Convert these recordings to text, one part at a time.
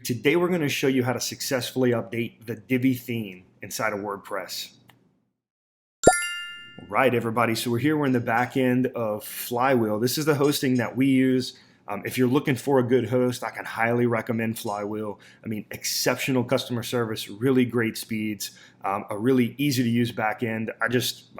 Today we're going to show you how to successfully update the Divi theme inside of WordPress. All right, everybody, so we're in the back end of Flywheel. This is the hosting that we use. If you're looking for a good host, I can highly recommend Flywheel. I mean, exceptional customer service, really great speeds, a really easy to use back end. I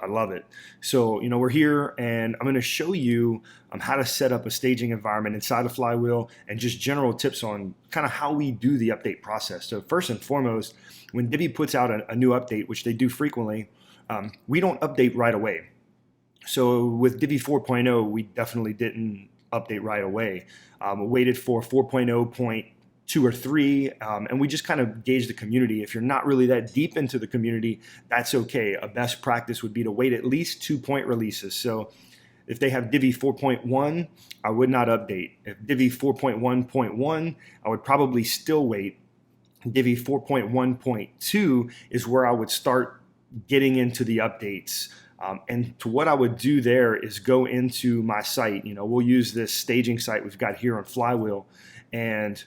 love it. So, we're here and I'm going to show you how to set up a staging environment inside of Flywheel and just general tips on kind of how we do the update process. So first and foremost, when Divi puts out a new update, which they do frequently, we don't update right away. So with Divi 4.0, we definitely didn't update right away. We waited for 4.0.2 or 3, and we just kind of gauge the community. If you're not really that deep into the community, that's okay. A best practice would be to wait at least 2-point releases. So if they have Divi 4.1, I would not update. If Divi 4.1.1, I would probably still wait. Divi 4.1.2 is where I would start getting into the updates. And to what I would do there is go into my site. We'll use this staging site we've got here on Flywheel, and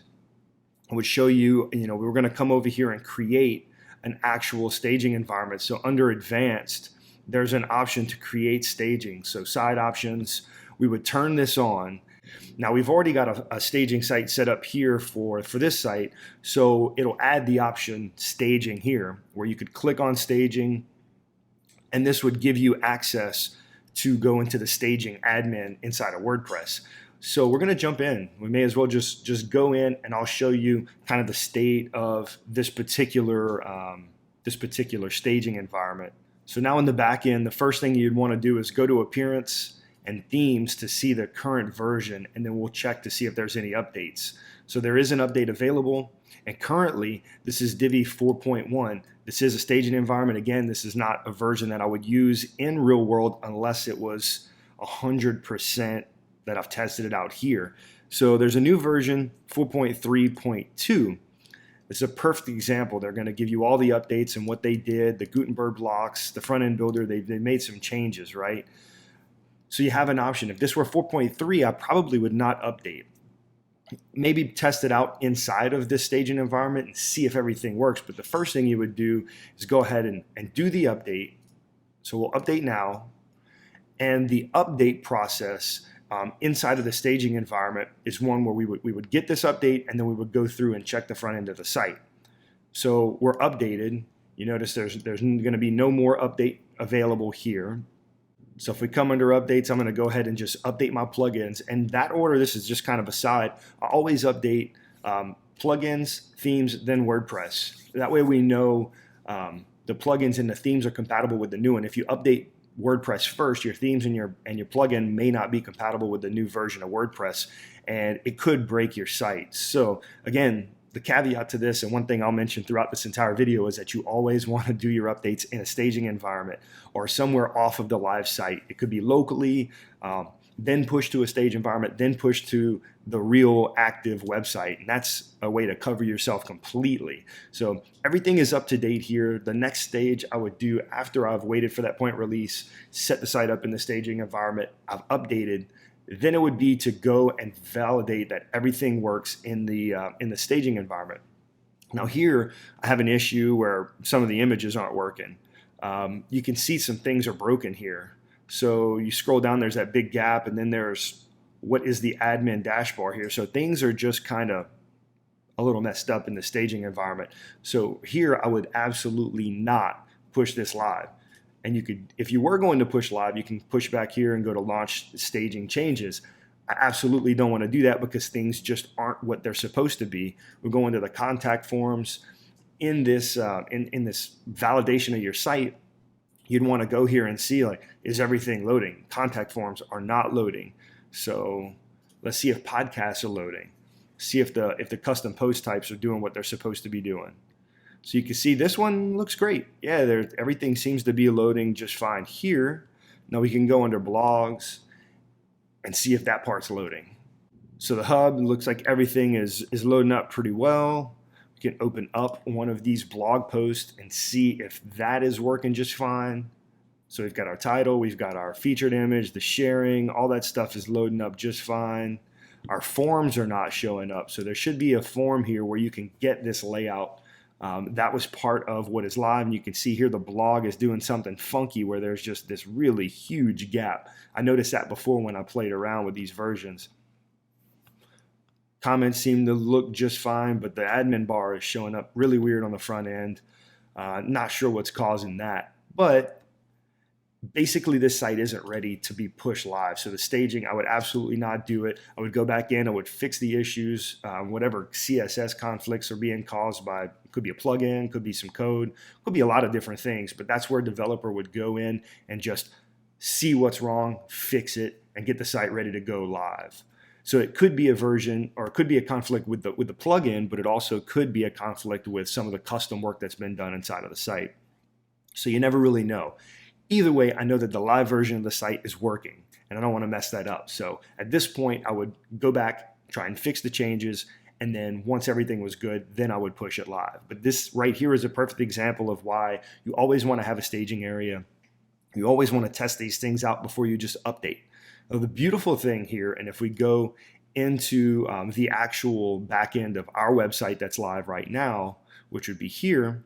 I would show you, we're going to come over here and create an actual staging environment. So under advanced, there's an option to create staging. So side options, we would turn this on. Now we've already got a staging site set up here for this site. So it'll add the option staging here where you could click on staging, and this would give you access to go into the staging admin inside of WordPress. So we're going to jump in. We may as well just go in, and I'll show you kind of the state of this particular staging environment. So now in the back end, the first thing you'd want to do is go to Appearance and Themes to see the current version, and then we'll check to see if there's any updates. So there is an update available, and currently this is Divi 4.1. This is a staging environment. Again, this is not a version that I would use in real world unless it was 100% that I've tested it out here. So there's a new version, 4.3.2. It's a perfect example. They're going to give you all the updates and what they did, the Gutenberg blocks, the front end builder. They made some changes, right? So you have an option. If this were 4.3, I probably would not update. Maybe test it out inside of this staging environment and see if everything works. But the first thing you would do is go ahead and do the update. So we'll update now. And the update process inside of the staging environment is one where we would get this update, and then we would go through and check the front end of the site. So we're updated. You notice there's going to be no more update available here. So if we come under updates, I'm going to go ahead and just update my plugins. And that order, this is just kind of a side. I always update plugins, themes, then WordPress. That way we know the plugins and the themes are compatible with the new one. If you update WordPress first, your themes and your plugin may not be compatible with the new version of WordPress, and it could break your site. So again, the caveat to this, and one thing I'll mention throughout this entire video, is that you always want to do your updates in a staging environment or somewhere off of the live site. It could be locally, then push to a stage environment, then push to the real active website. And that's a way to cover yourself completely. So everything is up to date here. The next stage I would do after I've waited for that point release, set the site up in the staging environment, I've updated, then it would be to go and validate that everything works in the staging environment. Now here I have an issue where some of the images aren't working. You can see some things are broken here. So you scroll down, there's that big gap, and then there's what is the admin dashboard here. So things are just kind of a little messed up in the staging environment. So here I would absolutely not push this live. And you could, if you were going to push live, you can push back here and go to launch staging changes. I absolutely don't want to do that because things just aren't what they're supposed to be. We'll go into the contact forms. In this in this validation of your site, you'd want to go here and see, like, is everything loading? Contact forms are not loading. So let's see if podcasts are loading. See if the custom post types are doing what they're supposed to be doing. So you can see this one looks great. Yeah, everything seems to be loading just fine here. Now we can go under blogs and see if that part's loading. So the hub looks like everything is loading up pretty well. We can open up one of these blog posts and see if that is working just fine. So we've got our title, we've got our featured image, the sharing, all that stuff is loading up just fine. our forms are not showing up. So there should be a form here where you can get this layout. That was part of what is live, and you can see here the blog is doing something funky where there's just this really huge gap. I noticed that before when I played around with these versions. Comments seem to look just fine, but the admin bar is showing up really weird on the front end. Not sure what's causing that, but basically this site isn't ready to be pushed live. So the staging, I would absolutely not do it. I would go back in, I would fix the issues, whatever CSS conflicts are being caused by, could be a plugin, could be some code, could be a lot of different things, but that's where a developer would go in and just see what's wrong, fix it, and get the site ready to go live. So it could be a version, or it could be a conflict with the plugin, but it also could be a conflict with some of the custom work that's been done inside of the site. So you never really know. Either way, I know that the live version of the site is working, and I don't want to mess that up. So at this point, I would go back, try and fix the changes, and then once everything was good, then I would push it live. But this right here is a perfect example of why you always want to have a staging area. You always want to test these things out before you just update. Now, the beautiful thing here, and if we go into the actual back end of our website that's live right now, which would be here,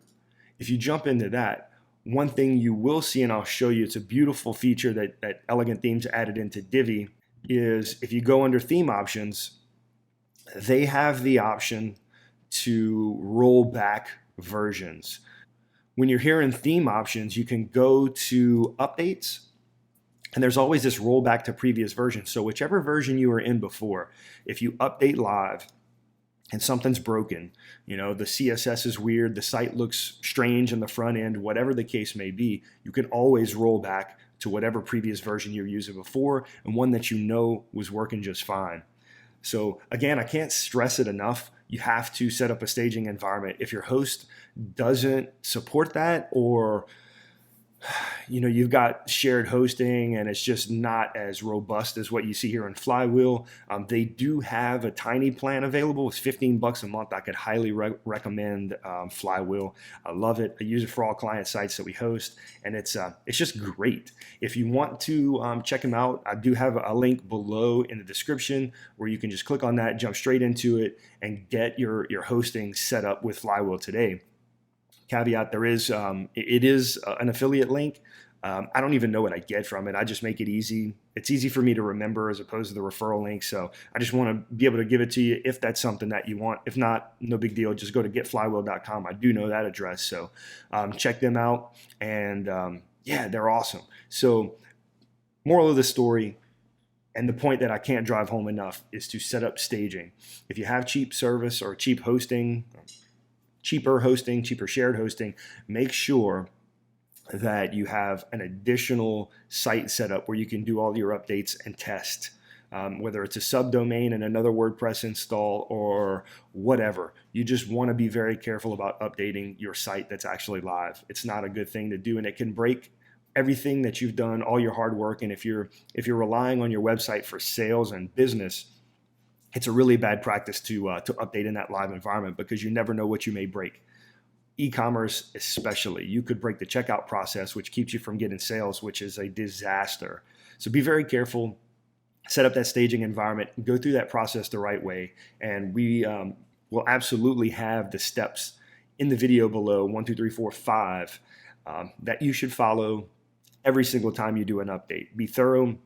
if you jump into that, one thing you will see, and I'll show you, it's a beautiful feature that Elegant Themes added into Divi, is if you go under theme options, they have the option to roll back versions. When you're here in theme options, you can go to updates, and there's always this rollback to previous versions. So whichever version you were in before, if you update live and something's broken, the CSS is weird, the site looks strange in the front end, whatever the case may be, you can always roll back to whatever previous version you were using before, and one that was working just fine. So again, I can't stress it enough. You have to set up a staging environment. If your host doesn't support that, or you've got shared hosting and it's just not as robust as what you see here in Flywheel. They do have a tiny plan available. It's $15 a month. I could highly recommend Flywheel. I love it. I use it for all client sites that we host, and it's just great. If you want to check them out, I do have a link below in the description where you can just click on that, jump straight into it, and get your hosting set up with Flywheel today. Caveat, it is an affiliate link. I don't even know what I get from it. I just make it easy. It's easy for me to remember as opposed to the referral link. So I just want to be able to give it to you if that's something that you want. If not, no big deal. Just go to getflywheel.com. I do know that address. So check them out. And yeah, they're awesome. So moral of the story, and the point that I can't drive home enough, is to set up staging. If you have cheap service or cheap hosting, cheaper shared hosting, make sure that you have an additional site set up where you can do all your updates and test, whether it's a subdomain and another WordPress install or whatever. You just want to be very careful about updating your site that's actually live. It's not a good thing to do, and it can break everything that you've done, all your hard work. And if you're relying on your website for sales and business, it's a really bad practice to update in that live environment, because you never know what you may break. E-commerce especially, you could break the checkout process, which keeps you from getting sales, which is a disaster. So be very careful, set up that staging environment, go through that process the right way, and we will absolutely have the steps in the video below, 1, 2, 3, 4, 5, that you should follow every single time you do an update. Be thorough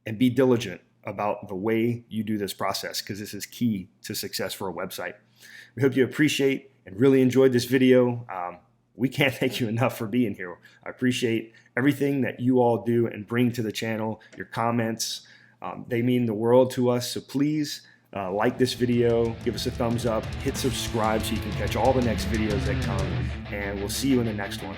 and be diligent about the way you do this process, because this is key to success for a website. We hope you appreciate and really enjoyed this video. We can't thank you enough for being here. I appreciate everything that you all do and bring to the channel. Your comments, they mean the world to us. So please like this video, give us a thumbs up, hit subscribe so you can catch all the next videos that come, and we'll see you in the next one.